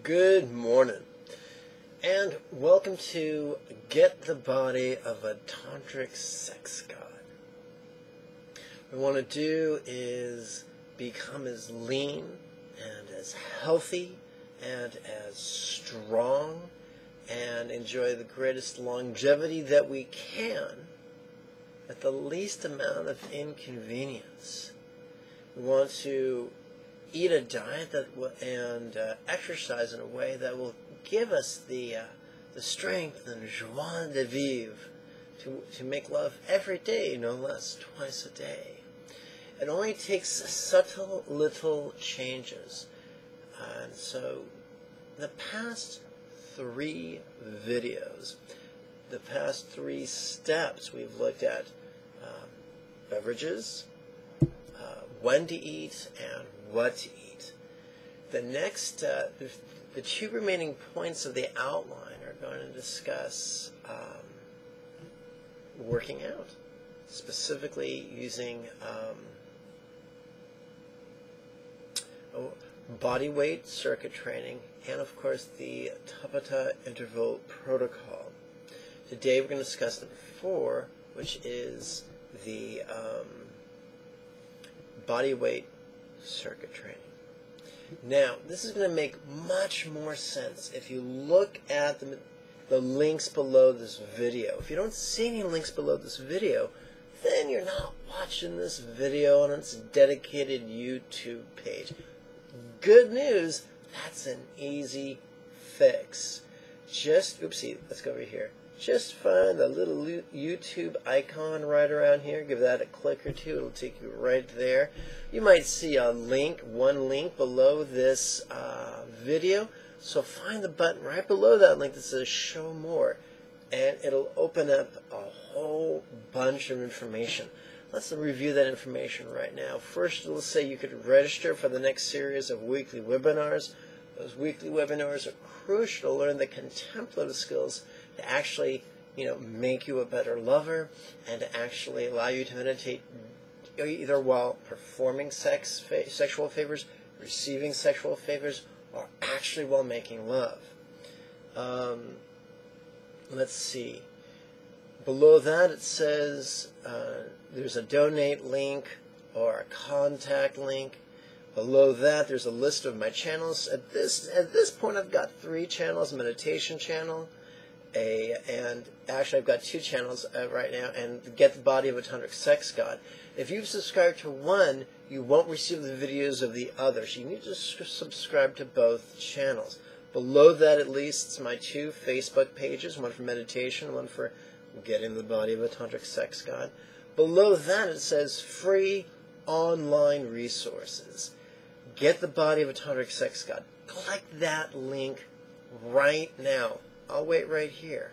Good morning, and welcome to Get the Body of a Tantric Sex God. What we want to do is become as lean and as healthy and as strong and enjoy the greatest longevity that we can at the least amount of inconvenience. We want to eat a diet and exercise in a way that will give us the strength and joie de vivre to make love every day, no less, twice a day. It only takes subtle little changes. And so the past 3 videos, the past 3 steps, we've looked at beverages, when to eat, and what to eat. The next, the 2 remaining points of the outline are going to discuss working out, specifically using body weight circuit training, and of course the Tapata interval protocol. Today we're going to discuss number 4, which is the body weight circuit training. Now, this is going to make much more sense if you look at the links below this video. If you don't see any links below this video, then you're not watching this video on its dedicated YouTube page. Good news, that's an easy fix. Oopsie, let's go over here. Just find the little YouTube icon right around here. Give that a click or 2. It'll take you right there. You might see a link, one link below this video. So find the button right below that link that says Show More. And it'll open up a whole bunch of information. Let's review that information right now. First, let's say you could register for the next series of weekly webinars. Those weekly webinars are crucial to learn the contemplative skills to actually, make you a better lover and to actually allow you to meditate either while performing sexual favors, receiving sexual favors, or actually while making love. Let's see. Below that it says there's a donate link or a contact link. Below that, there's a list of my channels. At this point, I've got 3 channels: a meditation channel, and actually I've got 2 channels right now, and Get the Body of a Tantric Sex God. If you've subscribed to one, you won't receive the videos of the other, so you need to subscribe to both channels. Below that, it lists my 2 Facebook pages, one for meditation, one for Getting the Body of a Tantric Sex God. Below that, it says free online resources. Get the Body of a Tantric Sex God. Click that link right now. I'll wait right here.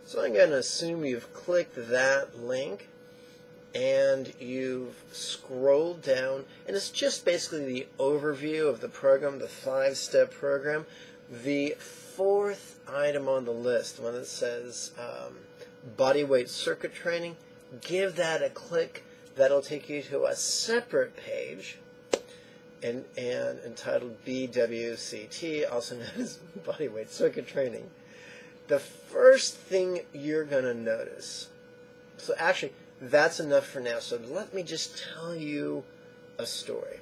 So I'm going to assume you've clicked that link and you've scrolled down, and it's just basically the overview of the program, the 5-step program. The 4th item on the list, the one that says body weight circuit training, give that a click. That'll take you to a separate page and entitled BWCT, also known as body weight circuit training. The first thing you're going to notice, so actually that's enough for now, so let me just tell you a story.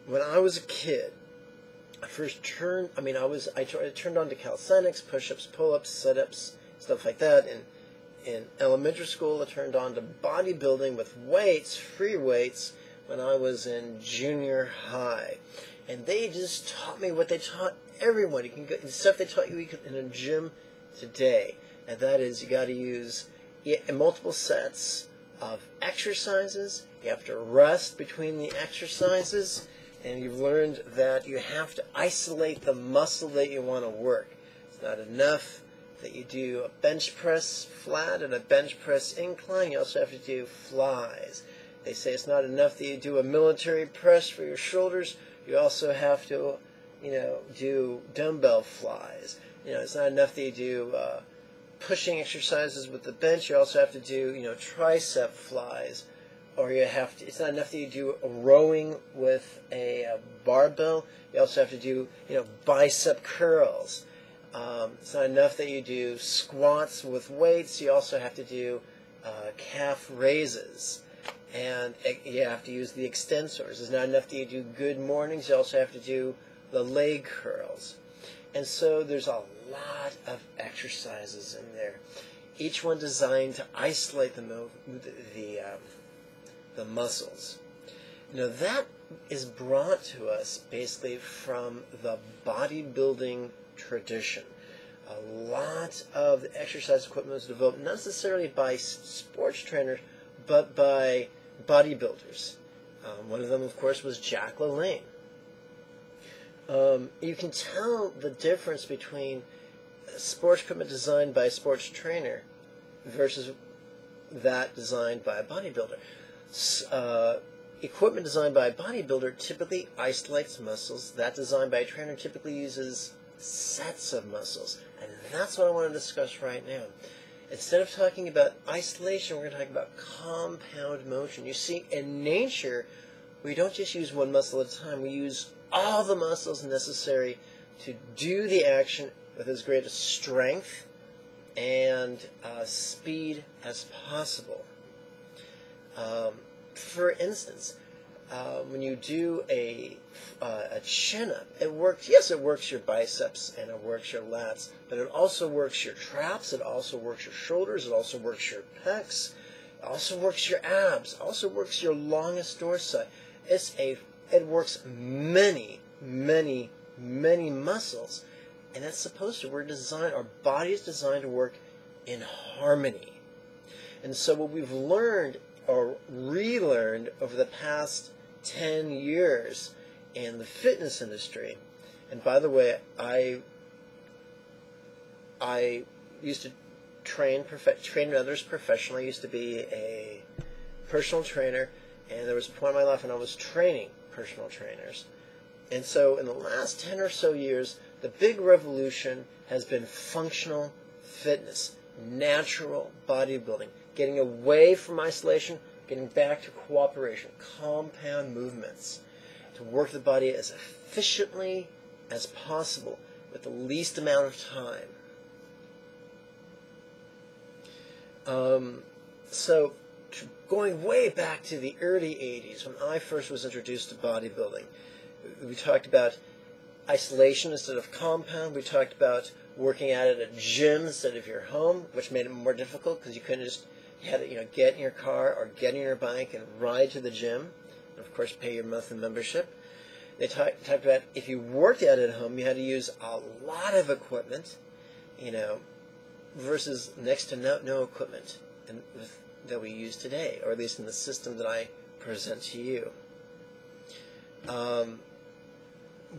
When I was a kid, I turned on to calisthenics, push-ups, pull-ups, sit-ups, stuff like that. In elementary school, I turned on to bodybuilding with weights, free weights, when I was in junior high. And they just taught me what they taught everyone. You can go, the stuff they taught you in a gym today. And that is, you got to use multiple sets of exercises. You have to rest between the exercises. And you've learned that you have to isolate the muscle that you want to work. It's not enough that you do a bench press flat and a bench press incline. You also have to do flies. They say it's not enough that you do a military press for your shoulders. You also have to, do dumbbell flies. It's not enough that you do pushing exercises with the bench. You also have to do, tricep flies or it's not enough that you do rowing with a barbell. You also have to do, bicep curls. It's not enough that you do squats with weights. You also have to do calf raises. And you have to use the extensors. It's not enough that you do good mornings. You also have to do the leg curls. And so there's a lot of exercises in there, each one designed to isolate the muscles. That is brought to us basically from the bodybuilding tradition. A lot of the exercise equipment was developed not necessarily by sports trainers, but by bodybuilders. One of them, of course, was Jack LaLanne. You can tell the difference between sports equipment designed by a sports trainer versus that designed by a bodybuilder. Equipment designed by a bodybuilder typically isolates muscles. That designed by a trainer typically uses sets of muscles. And that's what I want to discuss right now. Instead of talking about isolation, we're going to talk about compound motion. You see, in nature, we don't just use one muscle at a time. We use all the muscles necessary to do the action with as great a strength and speed as possible. For instance, when you do a chin-up, it works your biceps and it works your lats, but it also works your traps, it also works your shoulders, it also works your pecs, it also works your abs, it also works your longest dorsi. It works many, many, many muscles, and it's supposed to. Our body is designed to work in harmony. And so what we've learned or relearned over the past 10 years in the fitness industry, and by the way, I used to train others professionally. I used to be a personal trainer, and there was a point in my life when I was training personal trainers. And so in the last 10 or so years, the big revolution has been functional fitness, natural bodybuilding, getting away from isolation, getting back to cooperation, compound movements, to work the body as efficiently as possible with the least amount of time. So going way back to the early 80s, when I first was introduced to bodybuilding, we talked about isolation instead of compound. We talked about working out at a gym instead of your home, which made it more difficult because you couldn't just get in your car or get in your bike and ride to the gym, and of course pay your monthly membership. They talked about if you worked out at home, you had to use a lot of equipment, versus next to no equipment that we use today, or at least in the system that I present to you.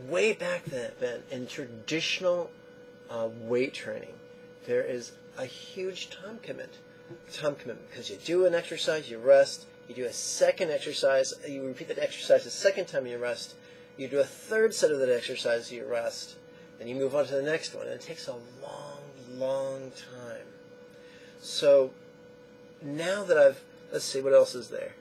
Way back then, in traditional weight training, there is a huge time commitment because you do an exercise, you rest, you do a second exercise, you repeat that exercise a second time, you rest, you do a third set of that exercise, you rest, then you move on to the next one, and it takes a long time. So now that let's see, what else is there?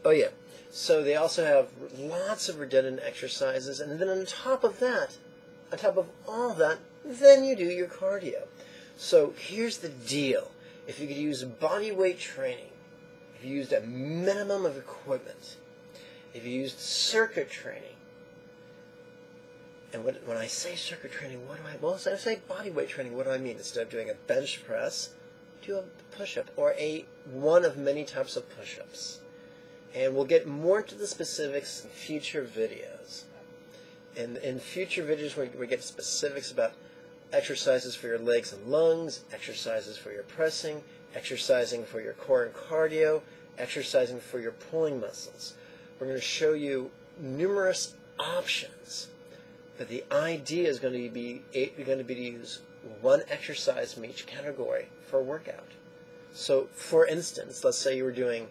Oh yeah, so they also have lots of redundant exercises, and then on top of all that, then you do your cardio. So here's the deal. If you could use body weight training, if you used a minimum of equipment, if you used circuit training, and when I say circuit training, when I say body weight training, what do I mean? Instead of doing a bench press, do a push-up, or one of many types of push-ups. And we'll get more into the specifics in future videos. And in future videos, we get specifics about exercises for your legs and lungs, exercises for your pressing, exercising for your core and cardio, exercising for your pulling muscles. We're going to show you numerous options, but the idea is going to be to use one exercise from each category for a workout. So, for instance, let's say you were doing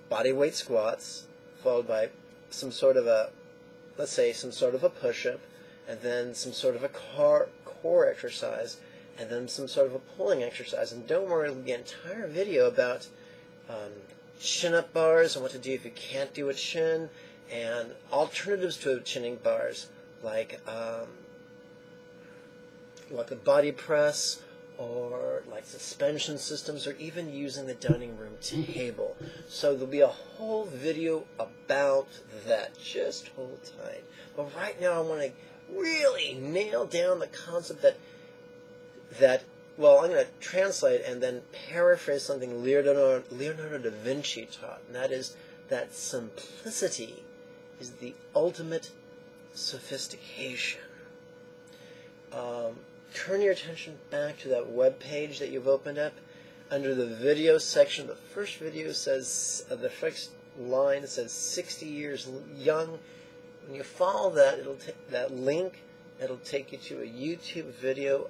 body weight squats, followed by some sort of a push-up, and then some sort of a core exercise, and then some sort of a pulling exercise. And don't worry, it'll be an entire video about chin-up bars and what to do if you can't do a chin, and alternatives to chinning bars like a body press, or like suspension systems, or even using the dining room table. So there'll be a whole video about that. Just hold tight. But right now I want to really nail down the concept that well, I'm going to translate and then paraphrase something Leonardo da Vinci taught, and that is that simplicity is the ultimate sophistication. Turn your attention back to that web page that you've opened up. Under the video section, the first video says, the first line says 60 years young. When you follow that, that link, it'll take you to a YouTube video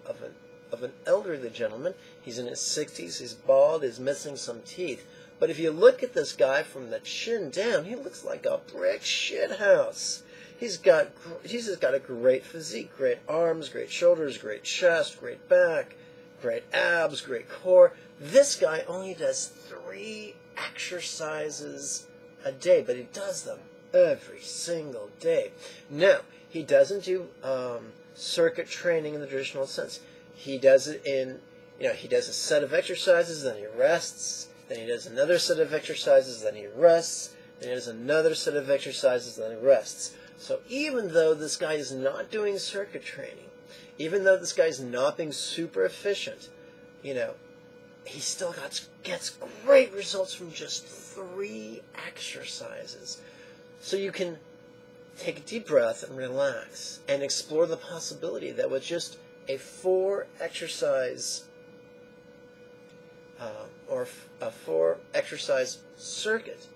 of an elderly gentleman. He's in his 60s, he's bald, he's missing some teeth. But if you look at this guy from the chin down, he looks like a brick shithouse. He's just got a great physique, great arms, great shoulders, great chest, great back, great abs, great core. This guy only does 3 exercises a day, but he does them every single day. Now, he doesn't do circuit training in the traditional sense. He does it in, he does a set of exercises, then he rests, then he does another set of exercises, then he rests, then he does another set of exercises, then he rests. So even though this guy is not doing circuit training, even though this guy is not being super efficient, he still gets great results from just 3 exercises. So you can take a deep breath and relax and explore the possibility that with just a 4 exercise or a 4 exercise circuit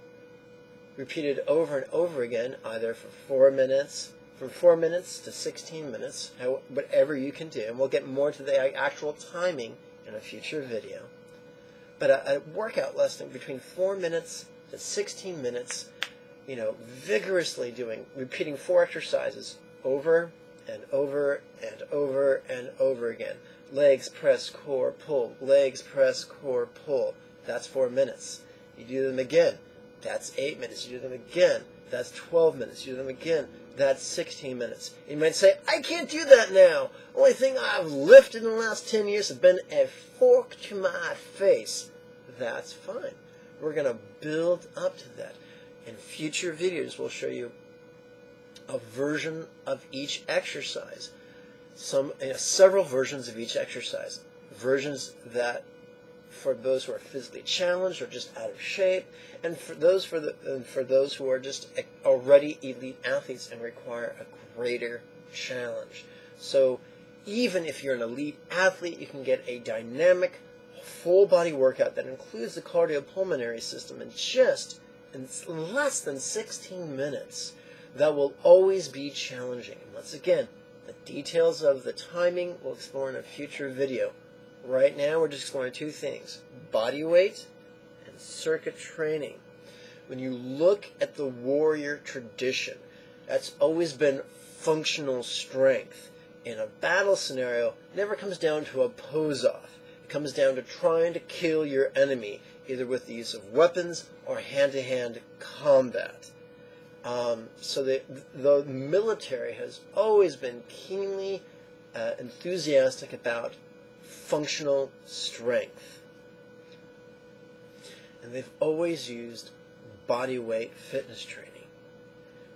repeated over and over again, either for 4 minutes, from 4 minutes to 16 minutes, whatever you can do. And we'll get more to the actual timing in a future video. But a workout lasting between 4 minutes to 16 minutes, vigorously repeating 4 exercises over and over and over and over again. Legs, press, core, pull. Legs, press, core, pull. That's 4 minutes. You do them again. That's 8 minutes. You do them again. That's 12 minutes. You do them again. That's 16 minutes. You might say, I can't do that now. Only thing I've lifted in the last 10 years has been a fork to my face. That's fine. We're going to build up to that. In future videos, we'll show you a version of each exercise. Several versions of each exercise. Versions that for those who are physically challenged or just out of shape, and for those who are just already elite athletes and require a greater challenge. So even if you're an elite athlete, you can get a dynamic full body workout that includes the cardiopulmonary system in less than 16 minutes. That will always be challenging. And once again, the details of the timing we'll explore in a future video. Right now, we're just exploring 2 things: body weight and circuit training. When you look at the warrior tradition, that's always been functional strength. In a battle scenario, it never comes down to a pose-off. It comes down to trying to kill your enemy, either with the use of weapons or hand-to-hand combat. So the military has always been keenly enthusiastic about functional strength. And they've always used body weight fitness training.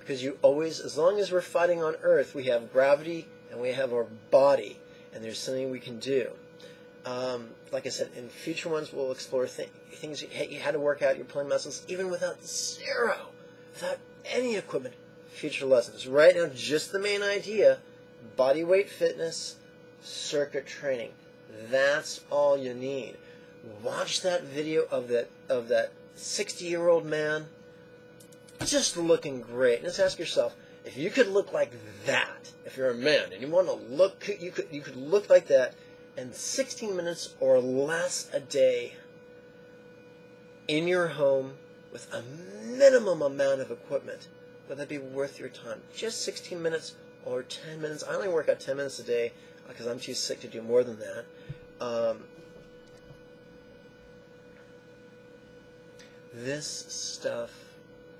Because as long as we're fighting on Earth, we have gravity and we have our body, and there's something we can do. Like I said, in future ones we'll explore things how to work out your pulling muscles even without any equipment. Future lessons. Right now, just the main idea: body weight fitness, circuit training. That's all you need. Watch that video of that 60-year-old man, just looking great. And just ask yourself, if you could look like that, if you're a man and you want to look, you could look like that in 16 minutes or less a day in your home with a minimum amount of equipment. Would that be worth your time? Just 16 minutes or 10 minutes. I only work out 10 minutes a day because I'm too sick to do more than that. this stuff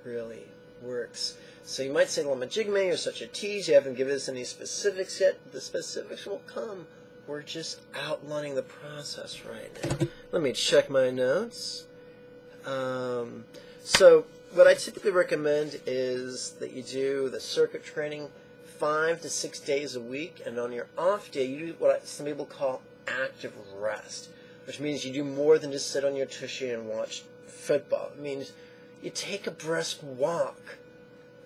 really works. So you might say, well, Majigme, you're such a tease, you haven't given us any specifics yet. The specifics will come. We're just outlining the process right now. Let me check my notes. So what I typically recommend is that you do the circuit training 5 to 6 days a week, and on your off day you do what some people call active rest, which means you do more than just sit on your tushy and watch football. It means you take a brisk walk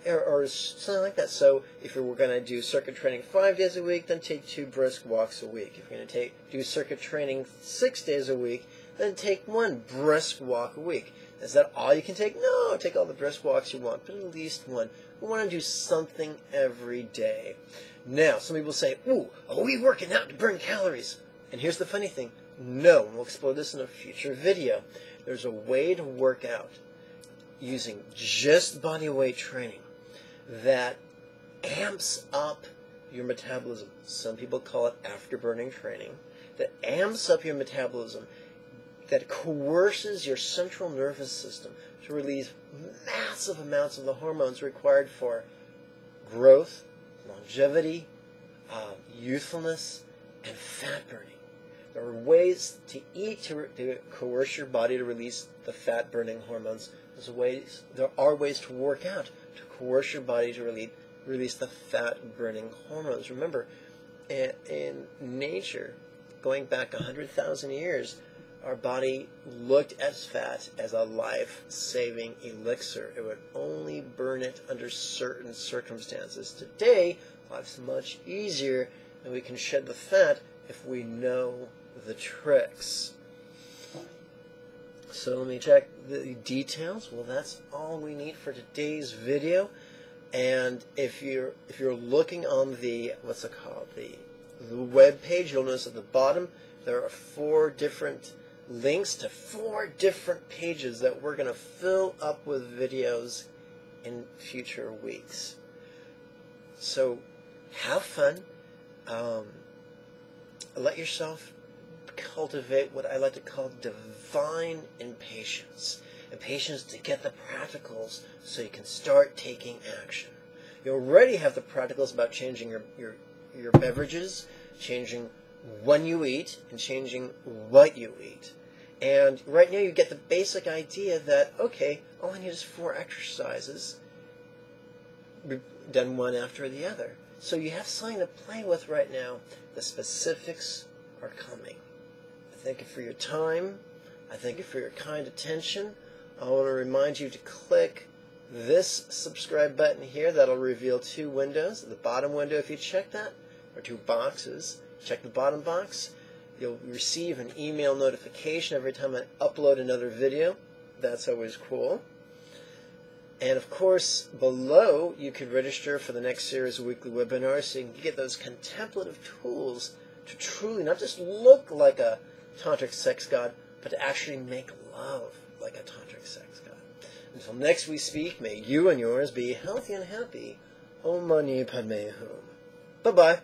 or something like that. So if you were going to do circuit training 5 days a week, then take 2 brisk walks a week. If you're going to do circuit training 6 days a week, then take 1 brisk walk a week. Is that all you can take? No, take all the brisk walks you want, but at least 1. We want to do something every day. Now, some people say, ooh, are we working out to burn calories? And here's the funny thing. No, and we'll explore this in a future video. There's a way to work out using just body weight training that amps up your metabolism. Some people call it afterburning training. That amps up your metabolism, that coerces your central nervous system to release massive amounts of the hormones required for growth, longevity, youthfulness, and fat burning. There are ways to eat to coerce your body to release the fat-burning hormones. There are ways to work out to coerce your body to release the fat-burning hormones. Remember, in nature, going back 100,000 years, our body looked at fat as a life-saving elixir. It would only burn it under certain circumstances. Today, life's much easier, and we can shed the fat if we know the tricks. So let me check the details. Well, that's all we need for today's video. And if you're looking on the the web page, you'll notice at the bottom there are 4 different links to 4 different pages that we're going to fill up with videos in future weeks. So have fun. Let yourself cultivate what I like to call divine impatience. Impatience to get the practicals so you can start taking action. You already have the practicals about changing your beverages, changing when you eat, and changing what you eat. And right now you get the basic idea that, okay, all I need is 4 exercises, done one after the other. So you have something to play with right now. The specifics are coming. I thank you for your time. I thank you for your kind attention. I want to remind you to click this subscribe button here. That'll reveal 2 windows. The bottom window, if you check that, or 2 boxes, check the bottom box. You'll receive an email notification every time I upload another video. That's always cool. And of course, below, you could register for the next series of weekly webinars so you can get those contemplative tools to truly not just look like a Tantric Sex God, but to actually make love like a Tantric Sex God. Until next we speak, may you and yours be healthy and happy. Om Mani Padme Hum. Bye-bye.